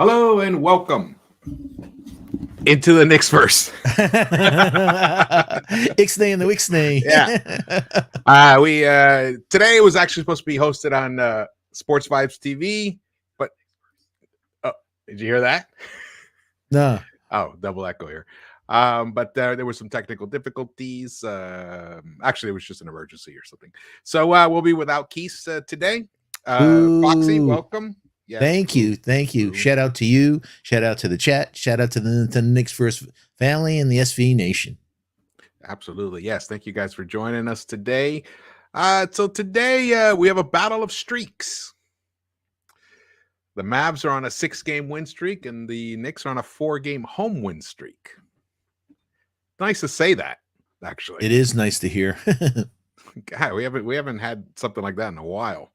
Hello and welcome into the Knicks-Verse. Ixnay and the Wixnay. Yeah. We today was actually supposed to be hosted on Sports Vibes TV, but did you hear that? No. Oh, double echo here. But there were some technical difficulties. Actually, it was just an emergency or something. So we'll be without Keith today. Foxy, Ooh. welcome. Yes. Thank you. Thank you. Ooh. Shout out to you. Shout out to the chat. Shout out to the Knicks-Verse family and the SV Nation. Absolutely. Yes. Thank you guys for joining us today. So today we have a battle of streaks. The Mavs are on a 6-game win streak, and the Knicks are on a 4-game home win streak. Nice to say that, actually. It is nice to hear. God, we haven't had something like that in a while.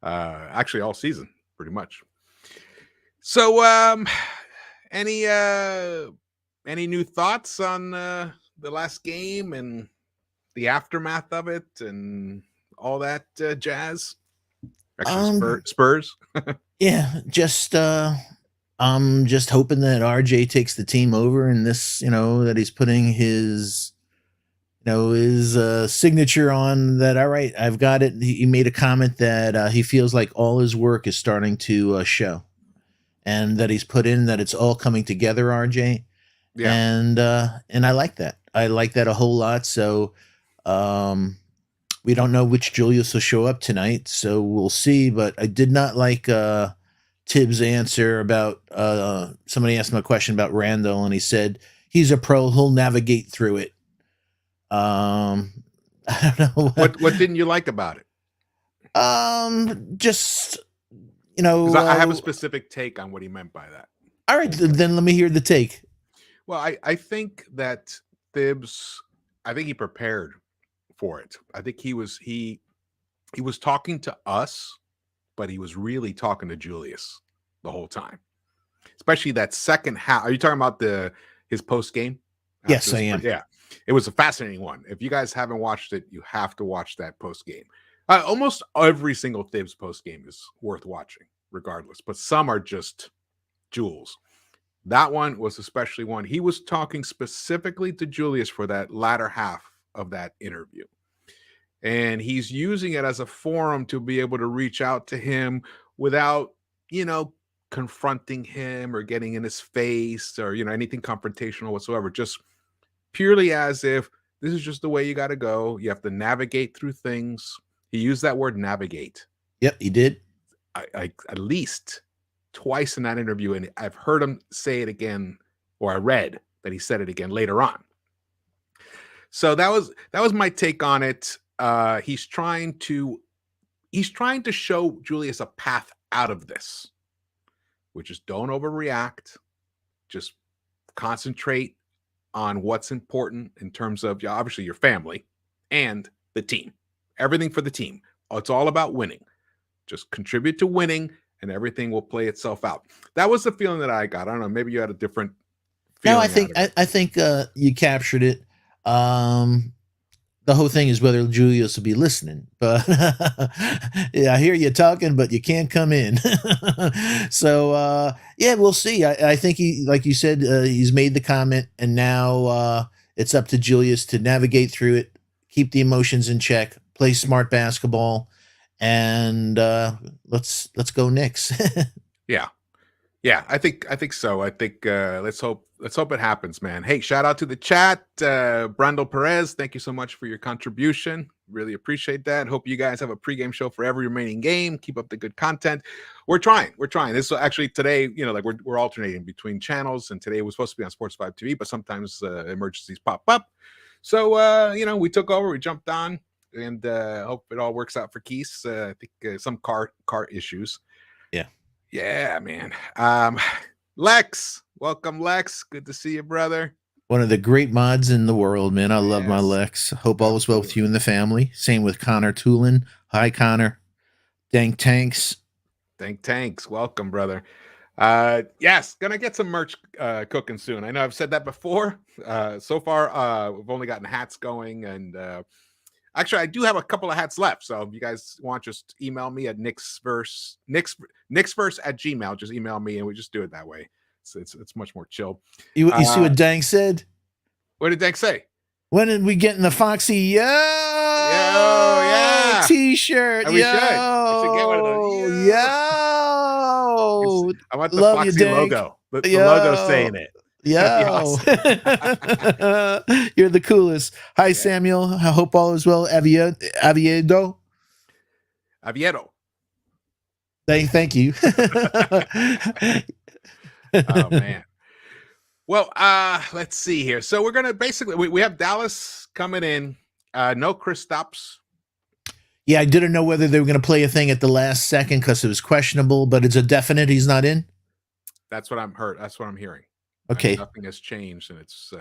Actually, all season, pretty much. So, any new thoughts on the last game and the aftermath of it and all that jazz? Actually, Spurs. Yeah, I'm just hoping that RJ takes the team over and this, that he's putting his signature on that. All right, I've got it. He made a comment that he feels like all his work is starting to show, and that he's put in that it's all coming together, RJ. Yeah. And I like that. I like that a whole lot. So we don't know which Julius will show up tonight, so we'll see. But I did not like Tibbs' answer about somebody asked him a question about Randall, and he said he's a pro, he'll navigate through it. I don't know what didn't you like about it. Just I have a specific take on what he meant by that. All right, then let me hear the take. Well, I think that Tibbs, I think he prepared for it. I think he was talking to us, but he was really talking to Julius the whole time, especially that second half. Are you talking about his post game? Yes, I am. Yeah, it was a fascinating one. If you guys haven't watched it, you have to watch that post game. Almost every single Tibbs post game is worth watching, regardless. But some are just jewels. That one was especially one. He was talking specifically to Julius for that latter half of that interview. And he's using it as a forum to be able to reach out to him without, confronting him or getting in his face or, anything confrontational whatsoever. Just purely as if this is just the way you got to go. You have to navigate through things. He used that word navigate. Yep, he did. I at least twice in that interview, and I've heard him say it again, or I read that he said it again later on. So that was my take on it. He's trying to show Julius a path out of this, which is don't overreact, just concentrate on what's important in terms of obviously your family and the team, everything for the team. It's all about winning. Just contribute to winning, and everything will play itself out. That was the feeling that I got. I don't know. Maybe you had a different feeling. No, I think you captured it. The whole thing is whether Julius will be listening. But yeah, I hear you talking, but you can't come in. So yeah, we'll see. I think he, like you said, he's made the comment, and now it's up to Julius to navigate through it, keep the emotions in check, play smart basketball. And let's go Knicks. Yeah, I think so. I think let's hope it happens, man. Hey, shout out to the chat, Brandel Perez. Thank you so much for your contribution. Really appreciate that. Hope you guys have a pregame show for every remaining game. Keep up the good content. We're trying. This actually today, we're alternating between channels, and today was supposed to be on Sports 5 TV, but sometimes emergencies pop up. So we took over, we jumped on. And hope it all works out for Keith. I think some car issues. Yeah, man. Lex, welcome, Lex. Good to see you, brother. One of the great mods in the world, man. I love my Lex. Hope all is well with you and the family. Same with Connor Toolin. Hi, Connor. Dank Tanks. Dank Tanks. Welcome, brother. Yes, gonna get some merch cooking soon. I know I've said that before. So far, we've only gotten hats going, and Actually, I do have a couple of hats left. So if you guys want, just email me at Knicks-Verse at Gmail. Just email me and we just do it that way. So it's much more chill. You see what Dank said? What did Dank say? When did we get in the Foxy yeah t-shirt? We should get one of those. Yo. I want the Love Foxy you, Dank. logo. The logo saying it. Yeah, awesome. You're the coolest. Hi, Samuel. I hope all is well. Aviedo. Thank you. Oh man. Well, let's see here. So we're gonna basically we have Dallas coming in. No Kristaps. Yeah, I didn't know whether they were going to play a thing at the last second because it was questionable, but it's a definite he's not in. That's what I'm heard. That's what I'm hearing. Okay. Nothing has changed, and it's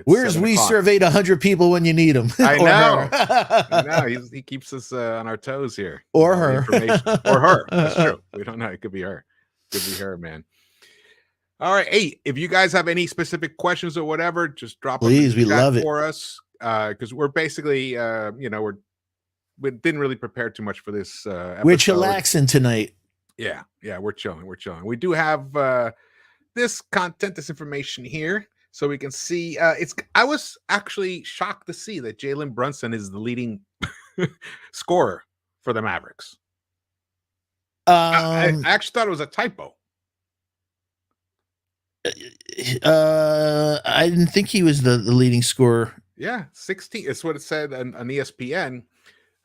where's we surveyed 100 people when you need them. I know. I know. He keeps us on our toes here. Or her. Or her. That's true. We don't know. It could be her. Could be her, man. All right. Hey, if you guys have any specific questions or whatever, just drop them. Please, we love it for us. Because we're basically, we didn't really prepare too much for this. Episode. We're chillaxing tonight. Yeah, we're chilling. We do have this content, this information here, so we can see. I was actually shocked to see that Jalen Brunson is the leading scorer for the Mavericks. I actually thought it was a typo. I didn't think he was the leading scorer. Yeah, 16. It's what it said on ESPN.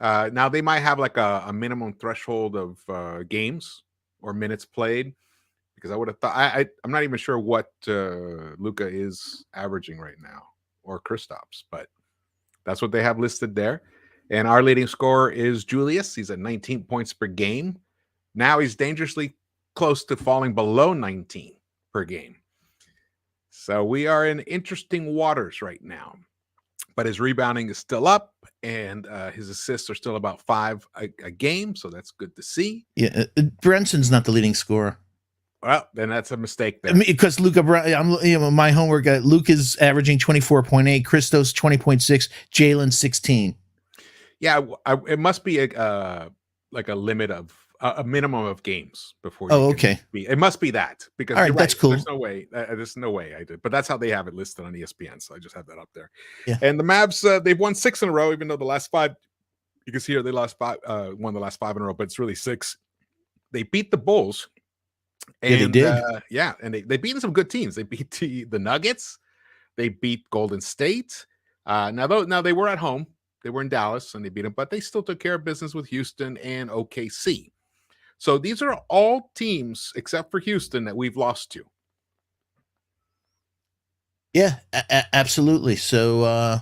Now they might have like a minimum threshold of games or minutes played, because I would have thought I'm not even sure what Luka is averaging right now or Kristaps, but that's what they have listed there. And our leading scorer is Julius. He's at 19 points per game. Now he's dangerously close to falling below 19 per game. So we are in interesting waters right now. But his rebounding is still up, and his assists are still about 5 a game, so that's good to see. Yeah, Brunson's not the leading scorer. Well, then that's a mistake there. Because Luka, my homework. Luke is averaging 24.8, Christos 20.6, Jalen 16. Yeah, it must be like a limit of a minimum of games before. Okay. It must be that, because all right, that's cool. There's no way I did, but that's how they have it listed on ESPN. So I just have that up there. Yeah. And the Mavs, they've won 6 in a row, even though the last 5. You can see here they lost 5, won the last 5 in a row, but it's really 6. They beat the Bulls. And, they did. And they beat some good teams. They beat the Nuggets. They beat Golden State. Now they were at home. They were in Dallas and they beat them, but they still took care of business with Houston and OKC. So these are all teams except for Houston that we've lost to. Yeah, absolutely. So,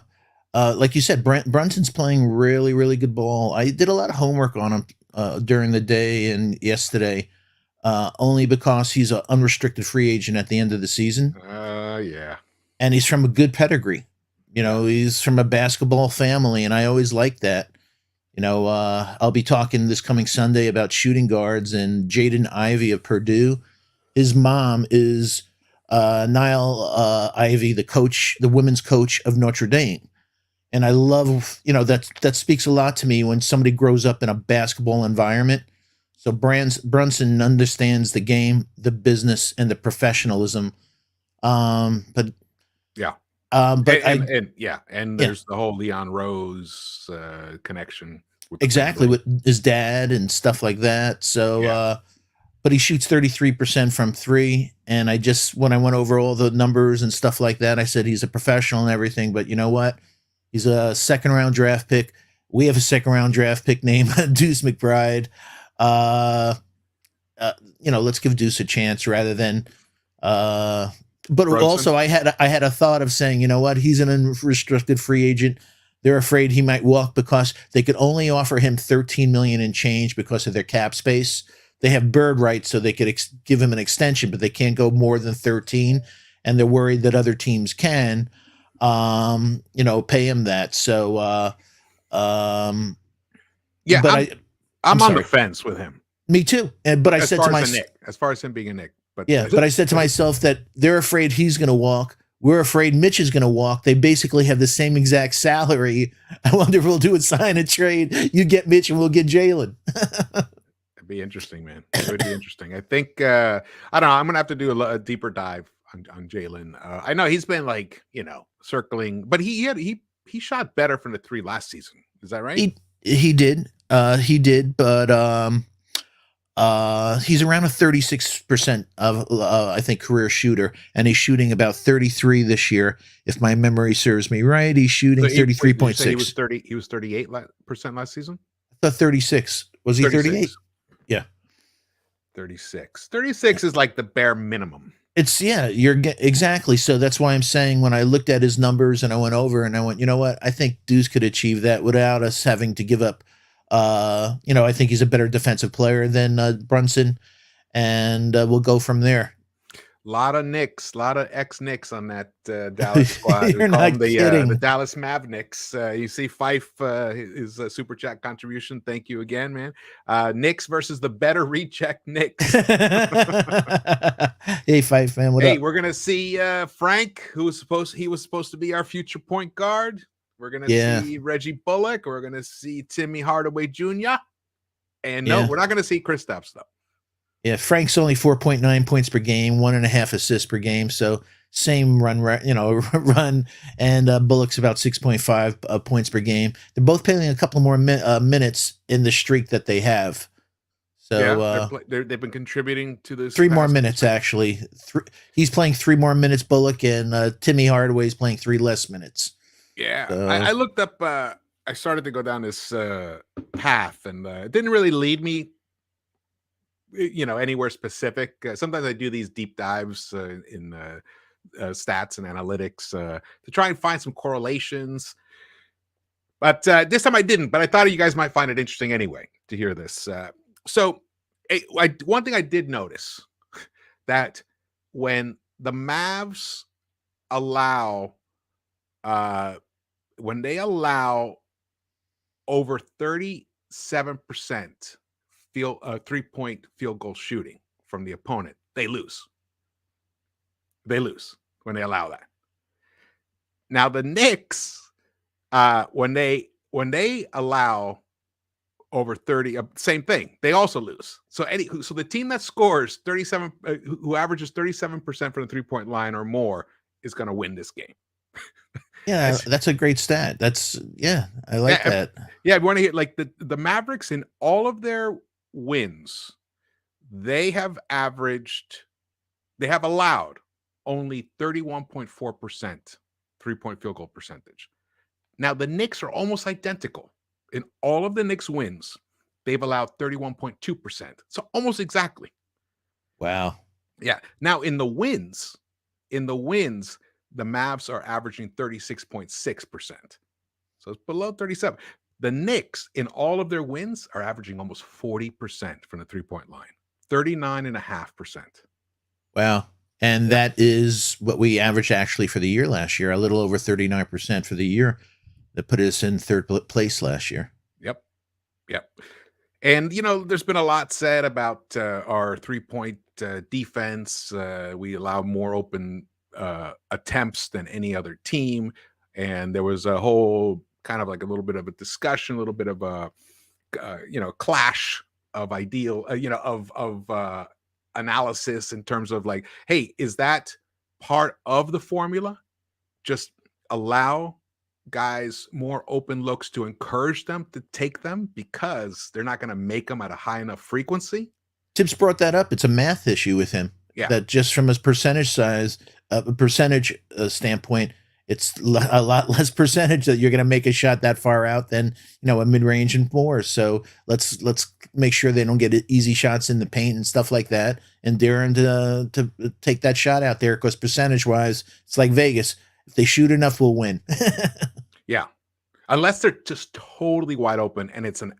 like you said, Brunson's playing really, really good ball. I did a lot of homework on him during the day and yesterday, only because he's an unrestricted free agent at the end of the season. Yeah. And he's from a good pedigree. He's from a basketball family, and I always like that. I'll be talking this coming Sunday about shooting guards, and Jaden Ivey of Purdue. His mom is Niall Ivey, the women's coach of Notre Dame. And I love, that speaks a lot to me when somebody grows up in a basketball environment. So Brunson understands the game, the business, and the professionalism. But yeah. And there's the whole Leon Rose connection with his dad and stuff like that. So, but he shoots 33% from 3. And when I went over all the numbers and stuff like that, I said he's a professional and everything. But you know what? He's a 2nd round draft pick. We have a 2nd round draft pick named Deuce McBride. Let's give Deuce a chance rather than. But Brunson. Also, I had a thought of saying, you know what, he's an unrestricted free agent. They're afraid he might walk because they could only offer him $13 million in change because of their cap space. They have bird rights, so they could give him an extension, but they can't go more than 13, and they're worried that other teams can, pay him that. So, yeah, but I'm on the fence with him. Me too. But I said to myself, as far as him being a Knick. But I said to myself that they're afraid he's going to walk. we're afraid Mitch is going to walk. They basically have the same exact salary. I wonder if we'll do a sign and trade. You get Mitch and we'll get Jalen. It'd be interesting, man. It would be interesting. I think I don't know. I'm gonna have to do a deeper dive on Jalen. I know he's been like circling, but he shot better from the three last season. Is that right? He did. He did, but he's around a 36% of I think career shooter, and he's shooting about 33 this year, if my memory serves me right. He's shooting 33.6. He was 30. He was 38% last season. I thought 36. Was he 38? Yeah, 36. 36 is like the bare minimum. It's exactly. So that's why I'm saying when I looked at his numbers and I went over and I went, you know what? I think Deuce could achieve that without us having to give up. I think he's a better defensive player than Brunson, and we'll go from there. A lot of Knicks, a lot of ex-Knicks on that Dallas squad. You're not kidding. The Dallas Mavericks. You see Fife, his super chat contribution. Thank you again, man. Knicks versus the better recheck Knicks. Hey, Fife, man. What up? We're gonna see Frank, who was supposed to be our future point guard. We're gonna see Reggie Bullock. We're gonna see Timmy Hardaway Jr. And no, we're not gonna see Kristaps though. Yeah, Frank's only 4.9 points per game, 1.5 assists per game. So same run, and Bullock's about 6.5 points per game. They're both playing a couple more minutes in the streak that they have. So they've been contributing to this. 3 more minutes actually. He's playing 3 more minutes, Bullock, and Timmy Hardaway's playing 3 less minutes. Yeah, so, I looked up. I started to go down this path, and it didn't really lead me anywhere specific. Sometimes I do these deep dives in stats and analytics to try and find some correlations, but this time I didn't. But I thought you guys might find it interesting anyway to hear this. One thing I did notice that when the Mavs allow over 37% 3-point field goal shooting from the opponent, they lose. They lose when they allow that. Now the Knicks, when they allow over 30, same thing, they also lose. So the team that scores 37, who averages 37% from the 3-point line or more, is going to win this game. Yeah, that's a great stat. I like that. Yeah, I want to hear like the Mavericks in all of their wins, they have allowed only 31.4% 3-point field goal percentage. Now the Knicks are almost identical. In all of the Knicks wins, they've allowed 31.2%. So almost exactly. Wow. Yeah. Now in the wins, the Mavs are averaging 36.6%. So it's below 37. The Knicks, in all of their wins, are averaging almost 40% from the 3-point line, 39.5%. Wow. And that is what we averaged actually for the year last year, a little over 39% for the year. That put us in 3rd place last year. Yep. And, there's been a lot said about our 3-point defense. We allow more open attempts than any other team. And there was a whole kind of like a little bit of a discussion, a little bit of a, clash of analysis in terms of like, hey, is that part of the formula? Just allow guys more open looks to encourage them to take them because they're not going to make them at a high enough frequency. Tibbs brought that up. It's a math issue with him. Yeah. That just from his percentage standpoint, it's a lot less percentage that you're going to make a shot that far out than, a mid-range and more. So let's make sure they don't get easy shots in the paint and stuff like that. And daring to take that shot out there, because percentage wise, it's like Vegas. If they shoot enough, we'll win. Yeah. Unless they're just totally wide open and it's a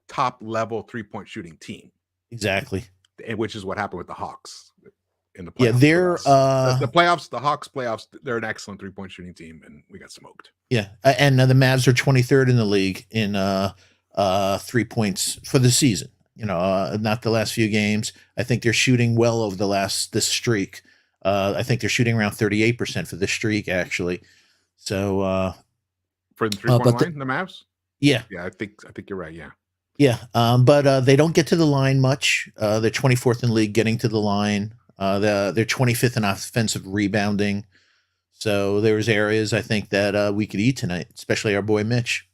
top level 3-point shooting team. Exactly. Which is what happened with the Hawks in the playoffs. Yeah, they're the Hawks playoffs, they're an excellent 3-point shooting team, and we got smoked. Yeah. And the Mavs are 23rd in the league in 3 points for the season. Not the last few games. I think they're shooting well over this streak. I think they're shooting around 38% for this streak, actually. So, For the 3-point but line, the Mavs? yeah, Yeah, I think you're right. Yeah. yeah. But they don't get to the line much. They're 24th in league getting to the line. They're 25th in offensive rebounding. So there's areas I think that we could eat tonight, especially our boy Mitch.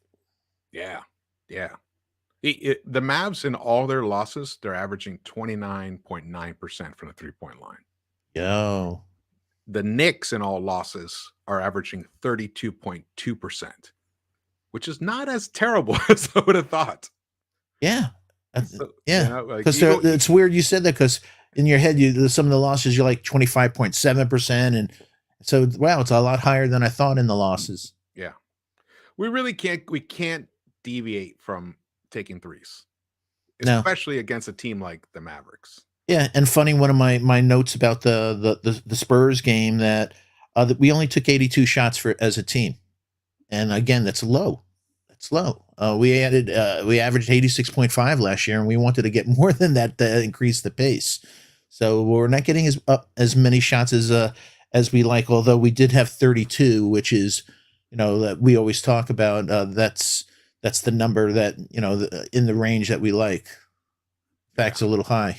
Yeah. Yeah. The Mavs in all their losses, they're averaging 29.9% from the 3-point line. Yo. The Knicks in all losses are averaging 32.2%, which is not as terrible as I would have thought. Yeah. So, Yeah. like Because it's weird you said that, because in your head, some of the losses, you're like 25.7%. And so, wow, it's a lot higher than I thought in the losses. Yeah. We can't deviate from taking threes, No. especially against a team like the Mavericks. Yeah, and funny, one of my notes about the Spurs game that we only took 82 shots as a team, and again, that's low. That's low. We averaged 86.5 last year, and we wanted to get more than that to increase the pace. So we're not getting as many shots as we like. Although we did have 32, which is, that we always talk about. That's the number that in the range that we like. Fact's a little high.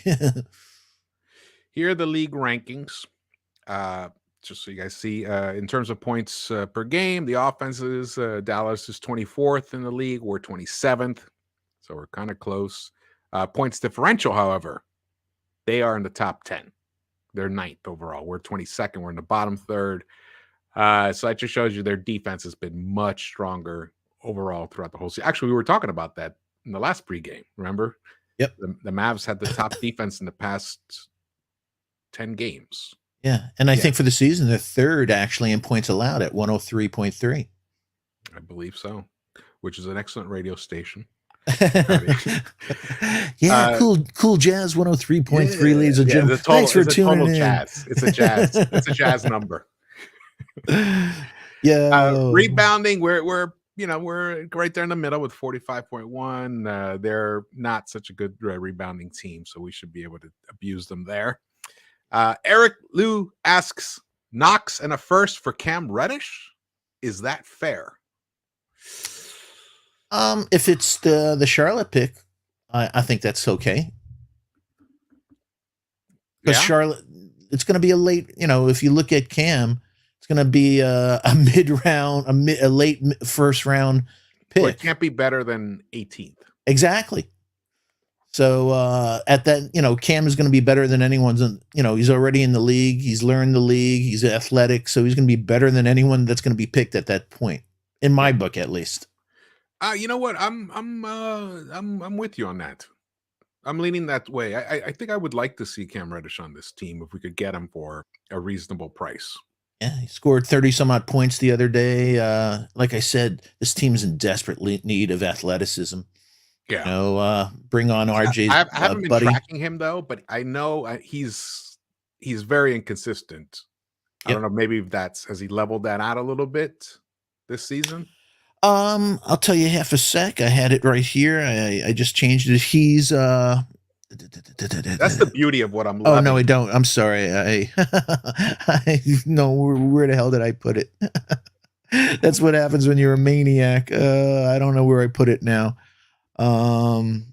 Here are the league rankings. Just so you guys see, in terms of points per game, the offenses, Dallas is 24th in the league. We're 27th. So we're kind of close. Points differential, however, they are in the top 10. They're 9th overall. We're 22nd. We're in the bottom third. So that just shows you their defense has been much stronger overall throughout the whole season. Actually, we were talking about that in the last pregame. Remember? Yep. The Mavs had the top defense in the past 10 games. Yeah. And I think for the season, they're third actually in points allowed at 103.3. I believe so, which is an excellent radio station. Yeah, cool jazz 103.3, ladies and gentlemen. Thanks for tuning in. Jazz. It's a jazz. It's a jazz number. Yeah. Rebounding, we're right there in the middle with 45.1. They're not such a good rebounding team, so we should be able to abuse them there. Eric Liu asks, Knox and a first for Cam Reddish? Is that fair? If it's the Charlotte pick, I think that's okay. Because Charlotte, it's going to be a late, if you look at Cam, it's going to be a mid-round, a late first round pick. Well, it can't be better than 18th. Exactly. So at that, Cam is going to be better than anyone's. He's already in the league. He's learned the league. He's athletic, so he's going to be better than anyone that's going to be picked at that point, in my book, at least. You know what? I'm with you on that. I'm leaning that way. I think I would like to see Cam Reddish on this team if we could get him for a reasonable price. Yeah, he scored 30 some odd points the other day. Like I said, this team's in desperate need of athleticism. Yeah. Bring on RJ's I haven't been buddy. tracking him though, but I know he's very inconsistent. I don't know. Maybe has he leveled that out a little bit this season? I'll tell you half a sec. I had it right here. I just changed it. He's That's the beauty of what I'm loving. Oh no, I don't. I'm sorry. I no, where the hell did I put it? That's what happens when you're a maniac. I don't know where I put it now. I'll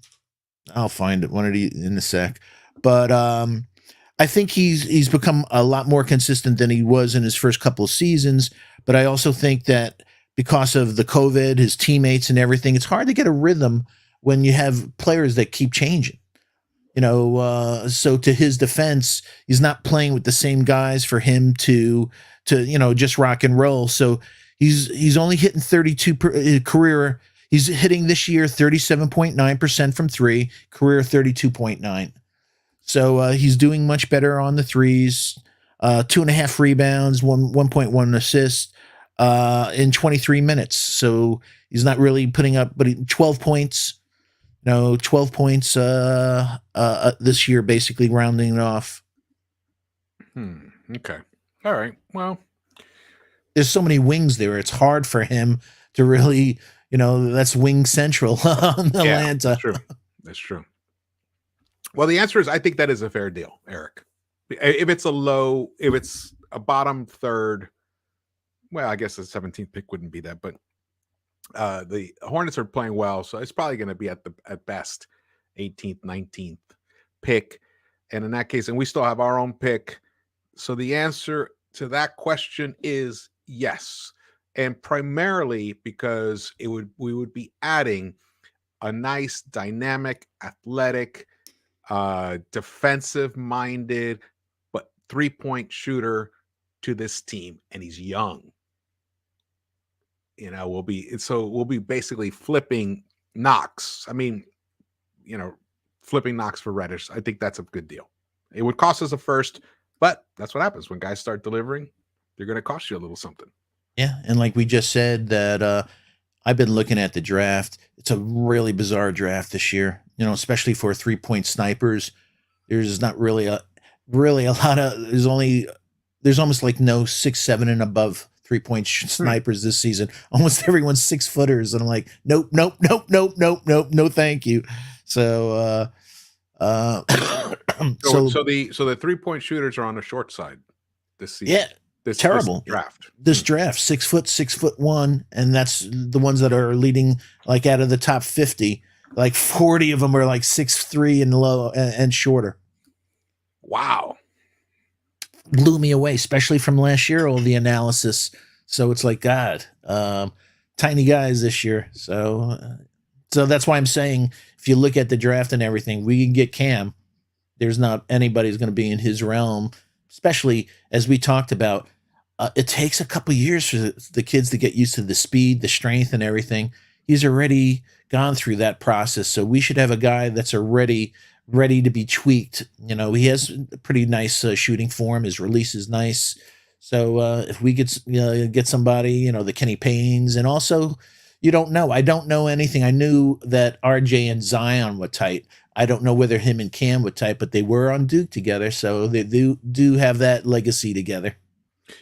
find it in a sec. But I think he's become a lot more consistent than he was in his first couple of seasons. But I also think that because of the COVID, his teammates and everything, it's hard to get a rhythm when you have players that keep changing. So to his defense, he's not playing with the same guys for him to just rock and roll. So he's only hitting 32 career. He's hitting this year 37.9% from three, career 32.9. So he's doing much better on the threes. 2.5 rebounds, 1.1 assists in 23 minutes. So he's not really putting up, but 12 points. 12 points this year, basically rounding it off. Okay. All right. Well, there's so many wings there. It's hard for him to really, that's wing central on Atlanta. That's true. That's true. Well, the answer is I think that is a fair deal, Eric. If it's a bottom third, well, I guess the 17th pick wouldn't be that, but the Hornets are playing well, so it's probably going to be at best 18th, 19th pick. And in that case, and we still have our own pick. So the answer to that question is yes. And primarily because we would be adding a nice, dynamic, athletic, defensive-minded, but three-point shooter to this team, and he's young. We'll be basically flipping Knox. I mean, flipping Knox for Reddish. I think that's a good deal. It would cost us a first, but that's what happens when guys start delivering. They're going to cost you a little something. Yeah, and like we just said, that I've been looking at the draft. It's a really bizarre draft this year. Especially for 3-point snipers. There's not really a lot of. There's almost like no 6'7" and above 3-point snipers this season. Almost everyone's 6-footers, and I'm like, nope, no, thank you. So, so the 3-point shooters are on the short side this season. Yeah, this terrible draft. This draft, 6'1", and that's the ones that are leading like out of the top 50. Like 40 of them are like 6'3" and low and shorter. Wow. Blew me away, especially from last year, all the analysis. So it's like, God, tiny guys this year. So that's why I'm saying, if you look at the draft and everything, we can get Cam. There's not anybody's going to be in his realm, especially as we talked about. It takes a couple years for the kids to get used to the speed, the strength, and everything. He's already gone through that process. So we should have a guy that's already ready to be tweaked. He has a pretty nice shooting form. His release is nice. So if we get somebody, the Kenny Paynes, and also, I don't know anything. I knew that RJ and Zion were tight. I don't know whether him and Cam were tight, but they were on Duke together. So they do have that legacy together.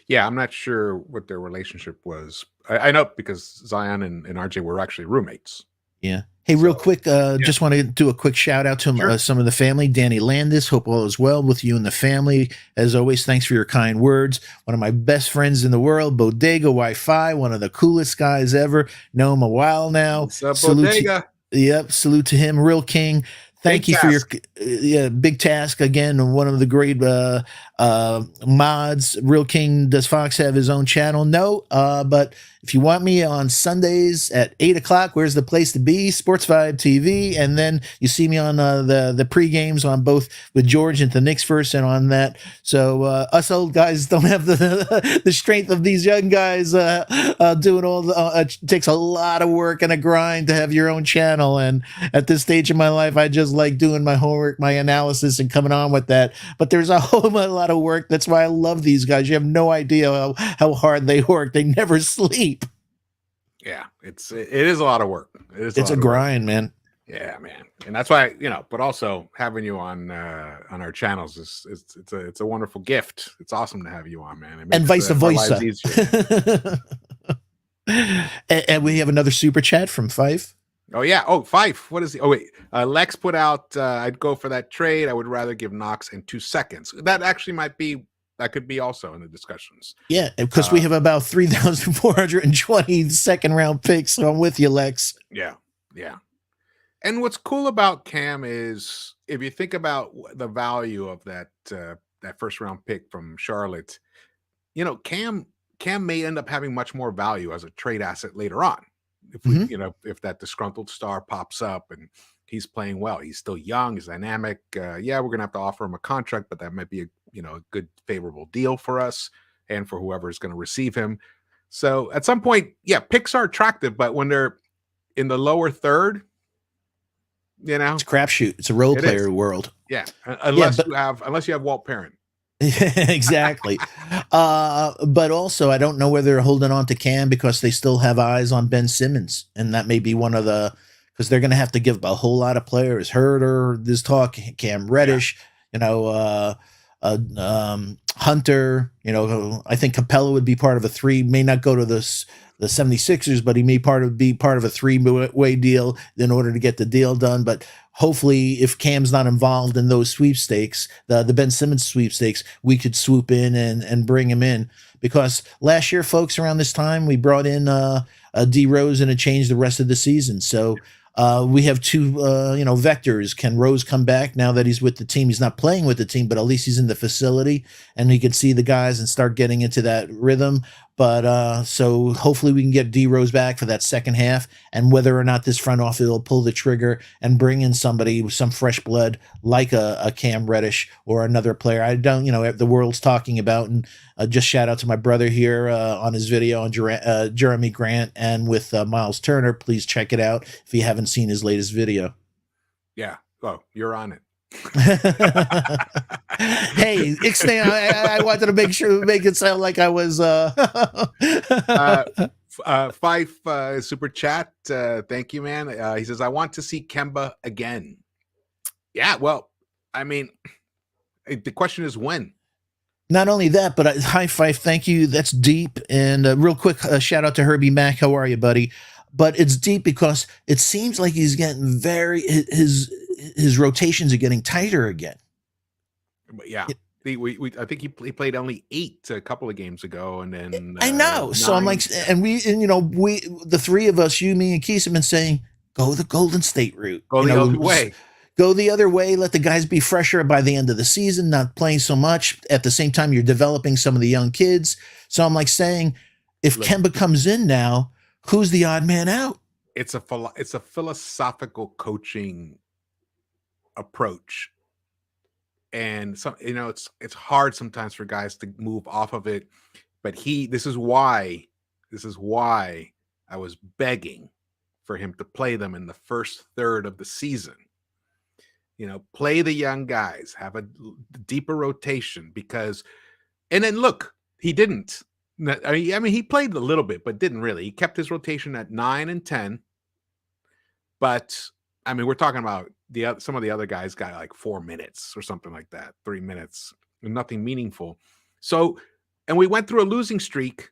Yeah, I'm not sure what their relationship was. I know because Zion and RJ were actually roommates. Yeah. Hey, real quick, just want to do a quick shout out to some of the family. Danny Landis, hope all is well with you and the family. As always, thanks for your kind words. One of my best friends in the world, Bodega Wi-Fi, one of the coolest guys ever. Know him a while now. What's up, Bodega? Salute to him, Real King. Thank you for your big task again. One of the great mods. Real King, does Fox have his own channel? No, but if you want me on Sundays at 8:00, where's the place to be? Sports Vibe TV, and then you see me on the pre-games on both with George and the Knicks-Verse and on that. So us old guys don't have the strength of these young guys doing all the. It takes a lot of work and a grind to have your own channel, and at this stage of my life, I just like doing my homework, my analysis, and coming on with that. But there's a whole lot of work. That's why I love these guys. You have no idea how hard they work. They never sleep. Yeah, it is a lot of work. It's a grind, man. Yeah, man, and that's why But also having you on our channels it's a wonderful gift. It's awesome to have you on, man. And vice versa. And we have another super chat from Fife. Oh yeah. Oh, Fife. What is he? Oh wait. Lex put out. I'd go for that trade. I would rather give Knox in 2 seconds. That actually might be. That could be also in the discussions. Yeah, because we have about 3,420 second-round picks. So I'm with you, Lex. Yeah. And what's cool about Cam is if you think about the value of that first-round pick from Charlotte, Cam may end up having much more value as a trade asset later on. If we, if that disgruntled star pops up and he's playing well, he's still young, he's dynamic. We're gonna have to offer him a contract, but that might be a good favorable deal for us and for whoever is going to receive him. So at some point, picks are attractive, but when they're in the lower third, it's a crapshoot. It's a role player world. Yeah, unless you have Walt Perrin. Exactly. But also, I don't know whether they're holding on to Cam because they still have eyes on Ben Simmons, and that may be one of the because they're going to have to give up a whole lot of players. Herder, this talk, Cam Reddish, Hunter. I think Capella would be part of a 3. May not go to the the 76ers, but he may be part of a three-way deal in order to get the deal done. But hopefully, if Cam's not involved in those sweepstakes, the Ben Simmons sweepstakes, we could swoop in and bring him in. Because last year, folks, around this time, we brought in D Rose, and it changed the rest of the season. So we have two, vectors. Can Rose come back now that he's with the team? He's not playing with the team, but at least he's in the facility, and he can see the guys and start getting into that rhythm. But so hopefully we can get D Rose back for that second half, and whether or not this front office will pull the trigger and bring in somebody with some fresh blood like a Cam Reddish or another player. I don't, the world's talking about, and just shout out to my brother here on his video on Jeremy Grant and with Miles Turner. Please check it out if you haven't seen his latest video. Yeah. Oh, you're on it. Hey, Ixnay, I wanted to make it sound like I was Fife super chat. Thank you, man. He says, I want to see Kemba again. Yeah, well, I mean, the question is when. Not only that, but hi, Fife. Thank you. That's deep. And real quick, shout out to Herbie Mack. How are you, buddy? But it's deep because it seems like he's getting his rotations are getting tighter again. Yeah. I think he played only 8 a couple of games ago, and then I know. 9. So I'm like, and we the three of us, you, me, and Keith, have been saying, go the Golden State route. Go the other way. Go the other way. Let the guys be fresher by the end of the season, not playing so much. At the same time, you're developing some of the young kids. So I'm like saying, if Kemba comes in now, who's the odd man out? It's a philosophical coaching approach, and some it's hard sometimes for guys to move off of it. But this is why I was begging for him to play them in the first third of the season. Play the young guys, have a deeper rotation, and then look, he didn't. I mean, he played a little bit, but didn't really. He kept his rotation at 9 and 10. But I mean, we're talking about some of the other guys got like 4 minutes or something like that, 3 minutes, nothing meaningful. So, and we went through a losing streak.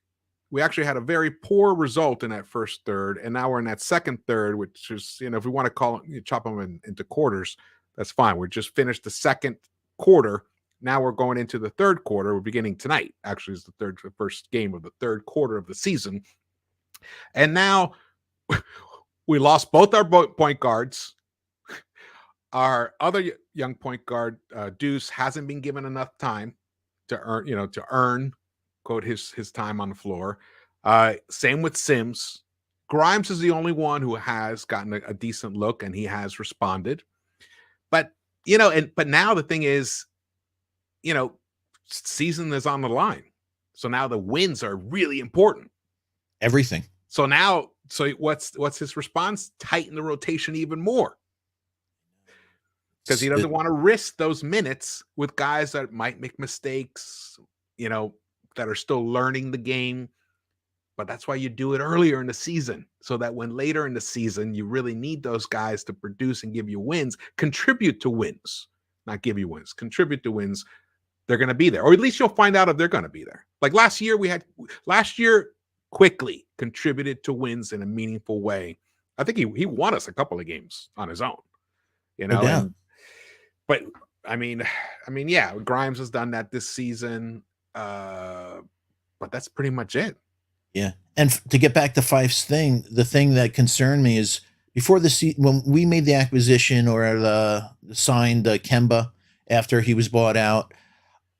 We actually had a very poor result in that first third, and now we're in that second third, which is, if we want to chop them into quarters, that's fine. We're just finished the second quarter. Now we're going into the third quarter. We're beginning tonight. Actually, it's the first game of the third quarter of the season. And now we lost both our point guards. Our other young point guard, Deuce, hasn't been given enough time to earn, quote, his time on the floor. Same with Sims. Grimes is the only one who has gotten a decent look, and he has responded. But but now the thing is, season is on the line. So now the wins are really important. Everything. So what's his response? Tighten the rotation even more. Because he doesn't want to risk those minutes with guys that might make mistakes, that are still learning the game. But that's why you do it earlier in the season, so that when later in the season you really need those guys to produce and give you wins, contribute to wins, not give you wins, contribute to wins. They're going to be there, or at least you'll find out if they're going to be there. Like last year, quickly contributed to wins in a meaningful way. I think he won us a couple of games on his own, but I mean, yeah, Grimes has done that this season, but that's pretty much it. Yeah. And to get back to Fife's thing, the thing that concerned me is before when we made the acquisition or signed Kemba after he was bought out,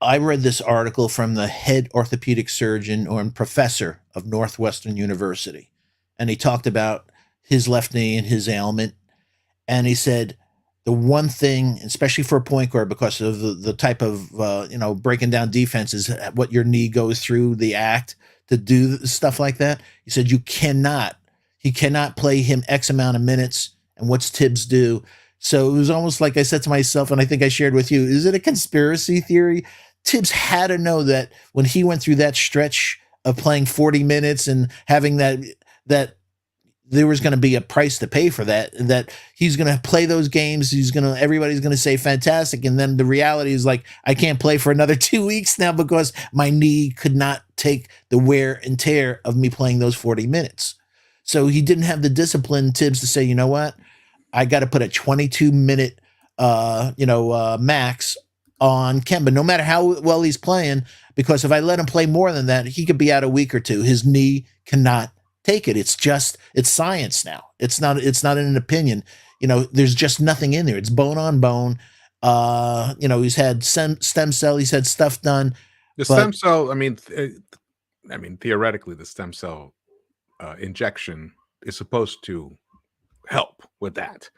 I read this article from the head orthopedic surgeon or professor of Northwestern University. And he talked about his left knee and his ailment. And he said, the one thing, especially for a point guard, because of the type of, breaking down defenses, what your knee goes through, the act to do stuff like that. He said, he cannot play him X amount of minutes. And what's Tibbs do? So it was almost like I said to myself, and I think I shared with you, is it a conspiracy theory? Tibbs had to know that when he went through that stretch of playing 40 minutes and having that there was going to be a price to pay for that he's going to play those games. Everybody's going to say fantastic. And then the reality is like, I can't play for another 2 weeks now because my knee could not take the wear and tear of me playing those 40 minutes. So he didn't have the discipline, Tibbs, to say, you know what? I got to put a 22-minute, max on Kemba, no matter how well he's playing, because if I let him play more than that, he could be out a week or two. His knee cannot take it. It's science now. It's not an opinion. There's just nothing in there. It's bone on bone. He's had stem cell, he's had stuff done. The stem cell, I mean, theoretically, the stem cell injection is supposed to help with that.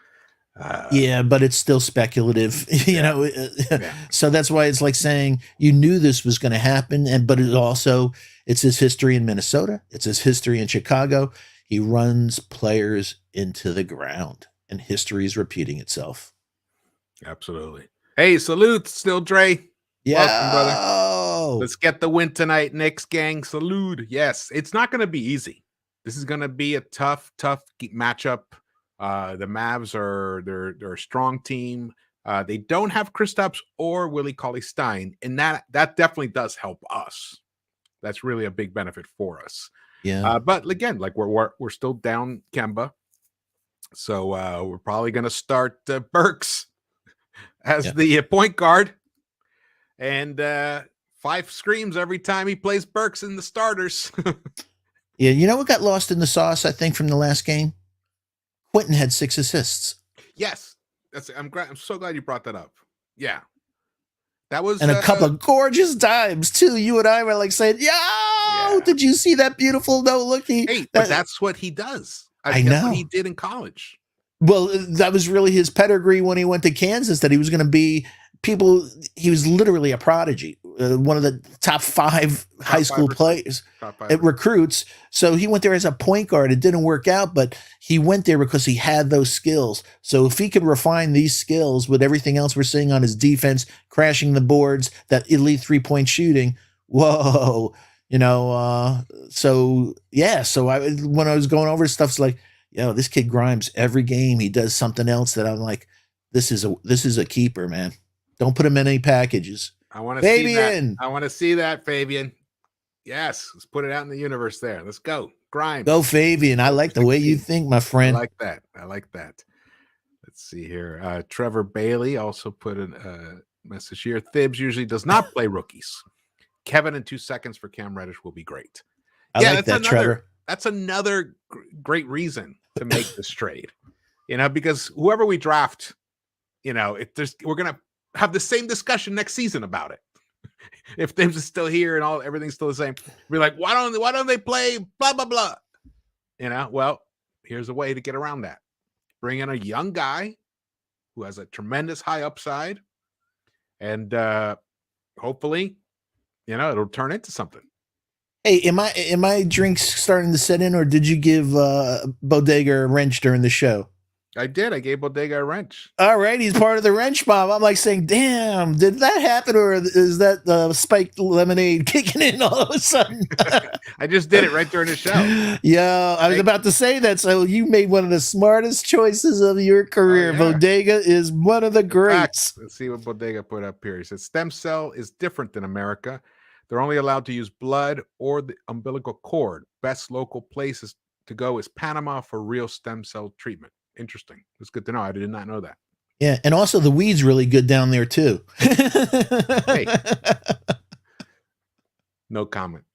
Yeah, but it's still speculative, Yeah. So that's why it's like saying you knew this was going to happen, but it's his history in Minnesota, it's his history in Chicago. He runs players into the ground, and history is repeating itself. Absolutely. Hey, salute, still Dre. Yeah, welcome, brother. Let's get the win tonight, Knicks gang. Salute. Yes, it's not going to be easy. This is going to be a tough matchup. The Mavs they're a strong team. They don't have Kristaps or Willie Cauley-Stein, and that definitely does help us. That's really a big benefit for us. Yeah. But again, like we're still down Kemba, so we're probably going to start Burks as the point guard, and 5 screams every time he plays Burks in the starters. Yeah, you know what got lost in the sauce, I think, from the last game? Quentin had 6 assists. Yes, I'm so glad you brought that up. Yeah, that was, and a couple of gorgeous dimes too. You and I were like saying, "Yo, did you see that beautiful no looky?" Hey, but that's what he does. I know what he did in college. Well, that was really his pedigree when he went to Kansas. That he was going to be he was literally a prodigy, one of the top 5 high school players, recruits. So he went there as a point guard. It didn't work out, but he went there because he had those skills. So if he could refine these skills with everything else we're seeing on his defense, crashing the boards, that elite 3-point shooting, whoa, So when I was going over stuff's like, this kid Grimes, every game he does something else that I'm like, this is a keeper, man. Don't put him in any packages. I want to see that. I want to see that, Fabian. Yes, let's put it out in the universe there. Let's go. Grimes. Go, Fabian. I like the way you think, my friend. I like that. Let's see here. Trevor Bailey also put a message here. Thibs usually does not play rookies. Kevin in 2 seconds for Cam Reddish will be great. I like that, Trevor. That's another great reason to make this trade. Because whoever we draft, we're going to have the same discussion next season about it. If Thibs is still here and everything's still the same, we're like, why don't they play blah blah blah? Well, here's a way to get around that. Bring in a young guy who has a tremendous high upside, and hopefully, it'll turn into something. Hey, am I drinks starting to set in, or did you give Bodega a wrench during the show? I did. I gave Bodega a wrench. All right, he's part of the wrench mob. I'm like saying, damn, did that happen, or is that spiked lemonade kicking in all of a sudden? I just did it right during the show. Yeah, I was about to say that. So you made one of the smartest choices of your career. Bodega is one of the greats. Let's see what Bodega put up here. He said, stem cell is different than America. They're only allowed to use blood or the umbilical cord. Best local places to go is Panama for real stem cell treatment. Interesting. It's good to know. I did not know that. Yeah, and also the weed's really good down there too. Hey. No comment.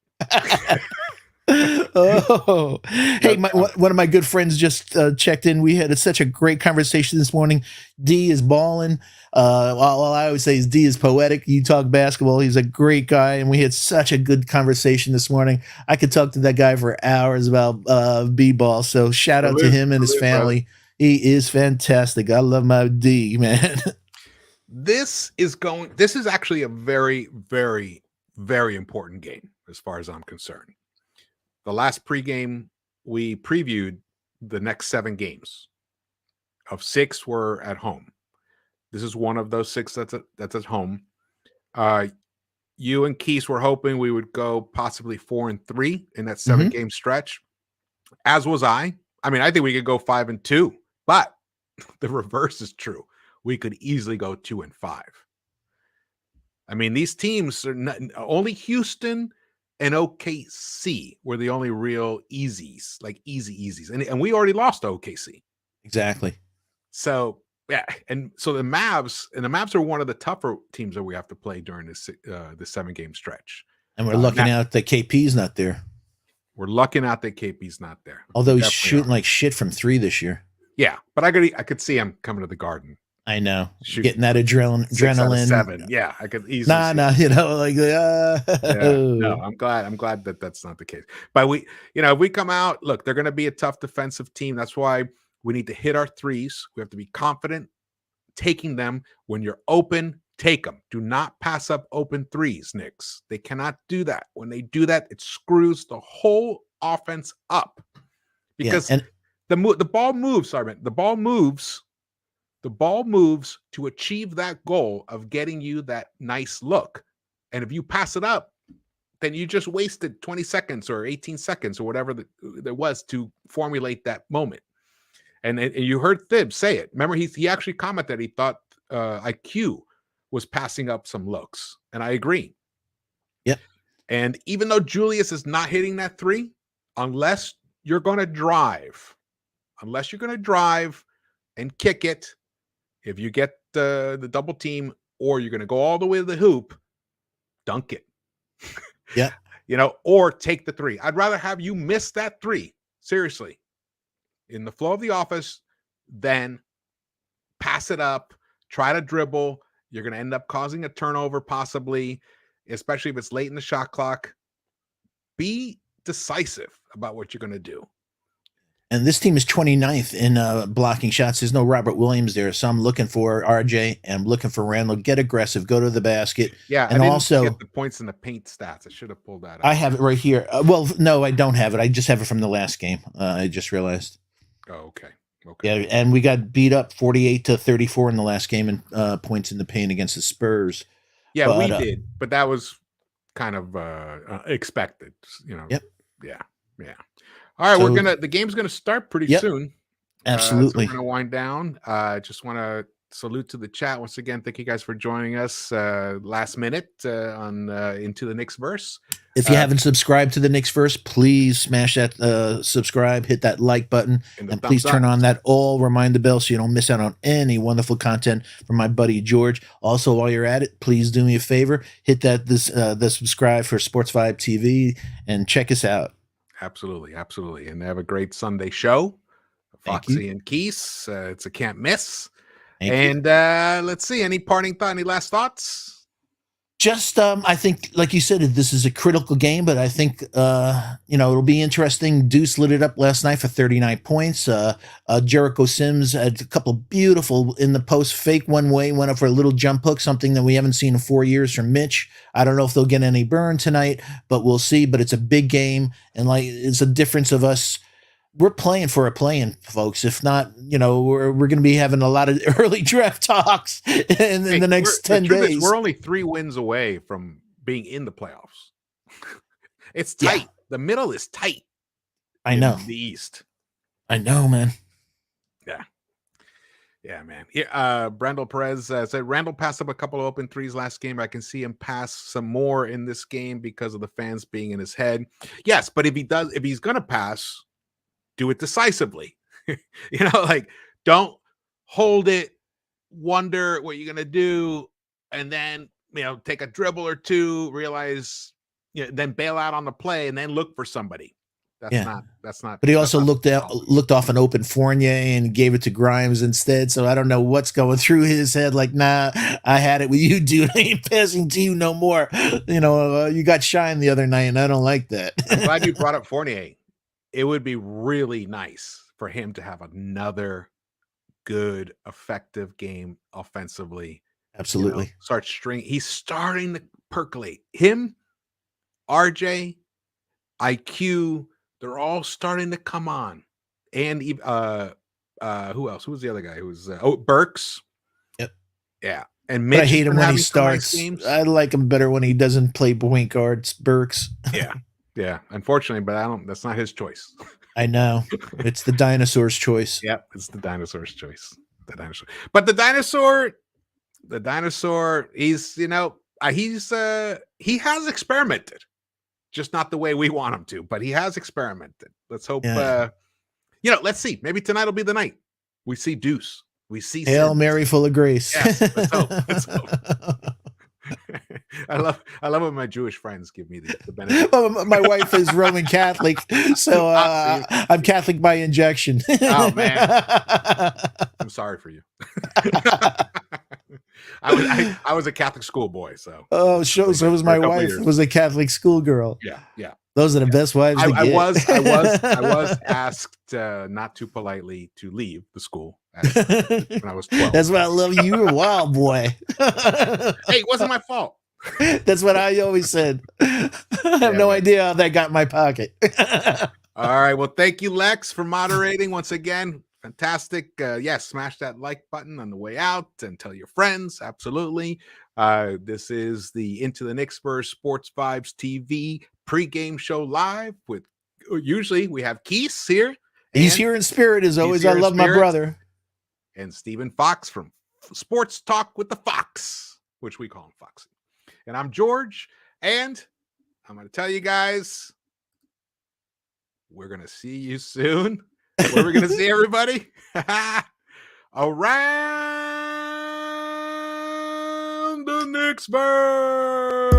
Oh, hey, one of my good friends just checked in. We had such a great conversation this morning. D is balling. All I always say is D is poetic. You talk basketball. He's a great guy, and we had such a good conversation this morning. I could talk to that guy for hours about b-ball. So shout out to him and his family. Brother. He is fantastic. I love my D, man. This is actually a very, very, very important game as far as I'm concerned. The last pregame, we previewed the next 7 games. Of 6 were at home. This is one of those 6 that's at home. You and Keese were hoping we would go possibly 4-3 in that 7-game stretch, as was I. I mean, I think we could go 5-2, but the reverse is true. We could easily go 2-5. I mean, these teams are not, only Houston and OKC were the only real easies, like easies. And we already lost to OKC. Exactly. So, yeah. And so the Mavs are one of the tougher teams that we have to play during this the 7-game stretch. And we're looking out that KP's not there. We're lucking out that KP's not there. Although he's shooting like shit from 3 this year. Yeah, but I could see him coming to the Garden. I know, getting that adrenaline. 7. Yeah, I could easily. Nah, you know, like. Yeah, no, I'm glad that that's not the case. But if we come out, look, they're going to be a tough defensive team. That's why we need to hit our threes. We have to be confident taking them. When you're open, take them. Do not pass up open threes, Knicks. They cannot do that. When they do that, it screws the whole offense up because the ball moves. Sorry, man. The ball moves. The ball moves to achieve that goal of getting you that nice look. And if you pass it up, then you just wasted 20 seconds or 18 seconds or whatever there was to formulate that moment. And you heard Thibs say it. Remember, he actually commented he thought IQ was passing up some looks. And I agree. Yep. And even though Julius is not hitting that 3, unless you're going to drive and kick it, if you get the double team or you're going to go all the way to the hoop, dunk it. Yeah. Or take the 3. I'd rather have you miss that 3, seriously, in the flow of the office than pass it up, try to dribble. You're going to end up causing a turnover possibly, especially if it's late in the shot clock. Be decisive about what you're going to do. And this team is 29th in blocking shots. There's no Robert Williams there. So I'm looking for RJ and I'm looking for Randall. Get aggressive. Go to the basket. Yeah. And I also get the points in the paint stats. I should have pulled that up. I have it right here. Well, no, I don't have it. I just have it from the last game. I just realized. Oh, okay. Yeah. And we got beat up 48-34 in the last game in points in the paint against the Spurs. Yeah, we did. But that was kind of expected, Yep. Yeah. All right, so, the game's gonna start pretty soon. Absolutely. So we're gonna wind down. Just want to salute to the chat once again. Thank you guys for joining us last minute on into the Knicks-Verse. If you haven't subscribed to the Knicks-Verse, please smash that subscribe, hit that like button, and please turn on that all reminder bell so you don't miss out on any wonderful content from my buddy George. Also, while you're at it, please do me a favor, hit the subscribe for Sports Vibe TV and check us out. Absolutely. And have a great Sunday show. Foxy and Keese. It's a can't miss. Let's see. Any parting thought? Any last thoughts? Just, I think, like you said, this is a critical game, but I think, it'll be interesting. Deuce lit it up last night for 39 points. Jericho Sims had a couple beautiful in the post, fake one way, went up for a little jump hook, something that we haven't seen in 4 years from Mitch. I don't know if they'll get any burn tonight, but we'll see. But it's a big game. And it's a difference of us. We're playing for a play-in, folks. If not, we're going to be having a lot of early draft talks in the next 10 days. We're only 3 wins away from being in the playoffs. It's tight. Yeah. The middle is tight. I know. The East. I know, man. Yeah, man. Yeah, Brandel Perez said Randall passed up a couple of open threes last game. I can see him pass some more in this game because of the fans being in his head. Yes, but if he's going to pass, do it decisively. Don't hold it, wonder what you're going to do, and then, take a dribble or two, realize, then bail out on the play and then look for somebody. That's not. But he also looked off an open Fournier and gave it to Grimes instead. So I don't know what's going through his head. Like, nah, I had it with you, dude. I ain't passing to you no more. You got shine the other night, and I don't like that. I'm glad you brought up Fournier. It would be really nice for him to have another good, effective game offensively. Absolutely. He's starting to percolate. Him, RJ, IQ, they're all starting to come on. And who else? Who was the other guy? Who was Burks? Yep. Yeah. And Mitch, I hate him when he starts. I like him better when he doesn't play point guards. Burks. Yeah. Unfortunately, but that's not his choice. I know. It's the dinosaur's choice. Yeah, it's the dinosaur's choice. But the dinosaur, he has experimented. just not the way we want him to. But he has experimented. Let's hope. Yeah. Let's see. Maybe tonight will be the night. We see Deuce. We see Hail Sims. Mary, full of grace. Yes, let's hope. Let's hope. I love when my Jewish friends give me the benefit. Well, my wife is Roman Catholic, so I'm Catholic by injection. Oh man, I'm sorry for you. I was a Catholic schoolboy, so. Oh, so was my wife. Was a Catholic schoolgirl. Yeah. Those are the best wives to I get. was asked not too politely to leave the school when I was 12. That's why I love you. You were a wild boy. Hey, it wasn't my fault. That's what I always said. I have no idea how that got in my pocket. All right. Well, thank you, Lex, for moderating once again. Fantastic. Yes, smash that like button on the way out and tell your friends. Absolutely. This is the Into the Knicks-Verse Sports Vibes TV pregame show live with, usually we have Keith here. He's here in spirit as always. I love my brother. And Stephen Fox from Sports Talk with the Fox, which we call him Foxy. And I'm George. And I'm going to tell you guys, we're going to see you soon. Where are we going to see everybody? Around the Knicks-Verse.